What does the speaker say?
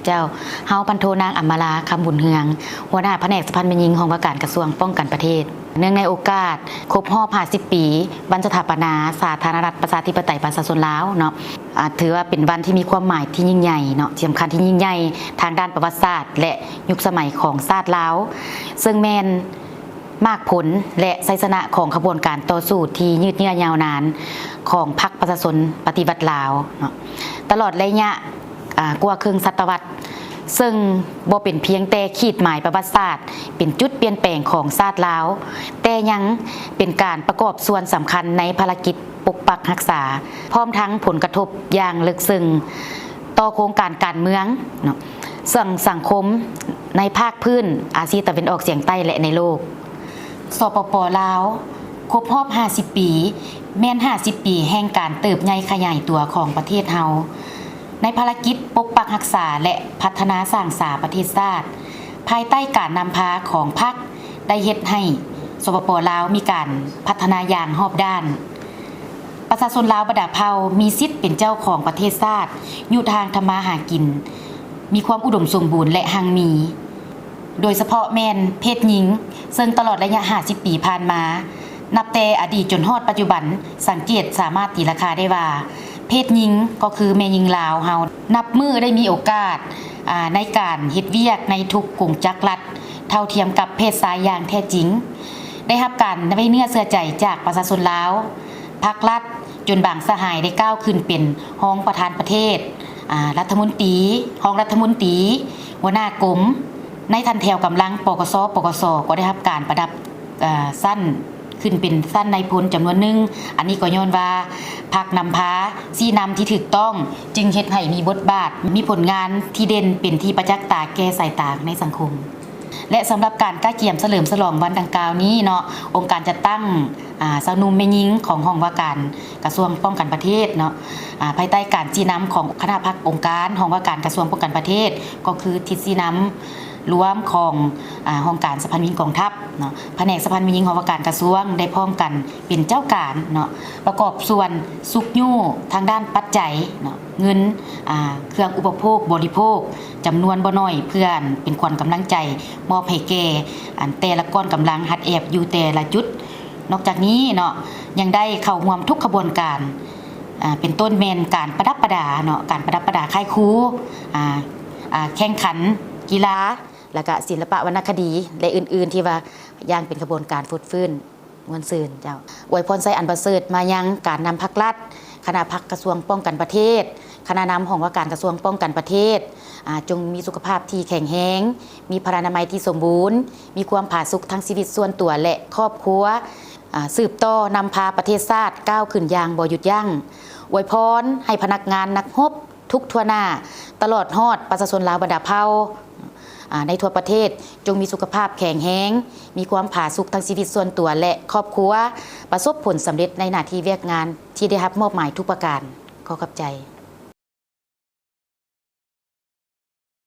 เจ้าเฮาพันโทนางอำมาลาคำบุญเฮืองหัวหน้าแผนกสะพานแม่ยิงของว่าการกระทรวงป้องกันประเทศเนื่องในโอกาสครบรอบ50 ปีวันสถาปนาสาธารณรัฐประชาธิปไตยประชาชนลาวเนาะถือว่าเป็นวันที่มีความหมายที่ยิ่งใหญ่เนาะสำคัญที่ยิ่งใหญ่ทางด้านประวัติศาสตร์และยุคสมัยของชาติลาวซึ่งแม่นมากผลและไสสนะของขบวนการต่อสู้ที่ยืดเยื้อยาวนานของพรรคประชาชนปฏิวัติลาวเนาะตลอดระยะกว่าครึ่งศตวรรษซึ่งบ่เป็นเพียงแต่ขีดหมายประวัติศาสตร์เป็นจุดเปลี่ยนแปลงของชาติลาวแต่ยังเป็นการประกอบส่วนสำคัญในภารกิจปกปักรักษาพร้อมทั้งผลกระทบอย่างลึกซึ้งต่อโครงการการเมืองเนาะสังคมในภาคพื้นอาเซียนตะวันออกเฉียงใต้และในโลกสปป.ลาวครบรอบ50 ปีแม่น50 ปีแห่งการเติบใหญ่ขยายตัวของประเทศเฮาในภารกิจปกปักรักษาและพัฒนาสร้างสรรค์ประเทศชาติภายใต้การนำพาของพรรคได้เฮ็ดให้สปป.ลาวมีการพัฒนาอย่างรอบด้านประชาชนลาวบรรดาเผ่ามีสิทธิ์เป็นเจ้าของประเทศชาติอยู่ทางทำมาหากินมีความอุดมสมบูรณ์และหั่งมีโดยเฉพาะแม่นเพศหญิงซึ่งตลอดระยะ50 ปีผ่านมานับแต่อดีตจนฮอดปัจจุบันสังเกตสามารถตีราคาได้ว่าเพศหญิงก็คือแม่หญิงลาวเฮานับมือได้มีโอกาสในการเฮ็ดเวียกในทุกกลุ่มจักรรัฐเท่าเทียมกับเพศชายอย่างแท้จริงได้รับการไว้เนื้อเชื่อใจจากประชาชนลาวภาครัฐจนบางสหายได้ก้าวขึ้นเป็นรองประธานประเทศรัฐมนตรีรองรัฐมนตรีหัวหน้ากรมในทันแถวกำลังปกสก็ได้รับการประดับสั้นขึ้นเป็นสั้นในพลจำนวนหนึ่งอันนี้ก็ย้อนว่าพรรคนำพาชี้นำที่ถูกต้องจึงเฮ็ดให้มีบทบาทมีผลงานที่เด่นเป็นที่ประจักษ์ตาแก่สายตาในสังคมและสำหรับการก้าเกี่ยมเฉลิมฉลองวันดังกล่าวนี้เนาะองค์การจัดตั้งสาวนุ่มแม่หญิงของห้องว่าการกระทรวงป้องกันประเทศเนาะภายใต้การชี้นำของคณะพรรคองค์การห้องว่าการกระทรวงป้องกันประเทศก็คือทิศชี้นำรวมของห้องการสะพานมิงกองทัพเนาะแผนกสะพานมิงของว่าการกระทรวงได้พร้อมกันเป็นเจ้าการเนาะประกอบส่วนสุกยู่ทางด้านปัจจัยเนาะเงินเครื่องอุปโภคบริโภคจำนวนบ่น้อยเพื่อนเป็นขวัญกำลังใจมอบให้แก่แต่ละก้อนกำลังฮัดแอบอยู่แต่ละจุดนอกจากนี้เนาะยังได้เข้าร่วมทุกขบวนการเป็นต้นแมนการประดับประดาเนาะการประดับประดาค่ายครูแข่งขันกีฬาและก็ศิลปะวรรณคดีและอื่นๆที่ว่าย่างเป็นขบวนการฟุดฟื้นมวลซืนเจ้าอวยพรใส่อันประเสริฐมายังการนำพรรครัฐคณะพรรคกระทรวงป้องกันประเทศคณะนำของว่าการกระทรวงป้องกันประเทศจงมีสุขภาพที่แข็งแรงมีพลานามัยที่สมบูรณ์มีความผาสุกทั้งชีวิตส่วนตัวและครอบครัวสืบต่อนำพาประเทศชาติก้าวขึ้นอย่างบ่หยุดยั้งอวยพรให้พนักงานนักรบทุกทั่วหน้าตลอดฮอดประชาชนลาวบรรดาเผ่าในทั่วประเทศจงมีสุขภาพแข็งแรงมีความผาสุกทั้งชีวิตส่วนตัวและครอบครัวประสบผลสำเร็จในหน้าที่เวียกงานที่ได้รับมอบหมายทุกประการขอขอบใจ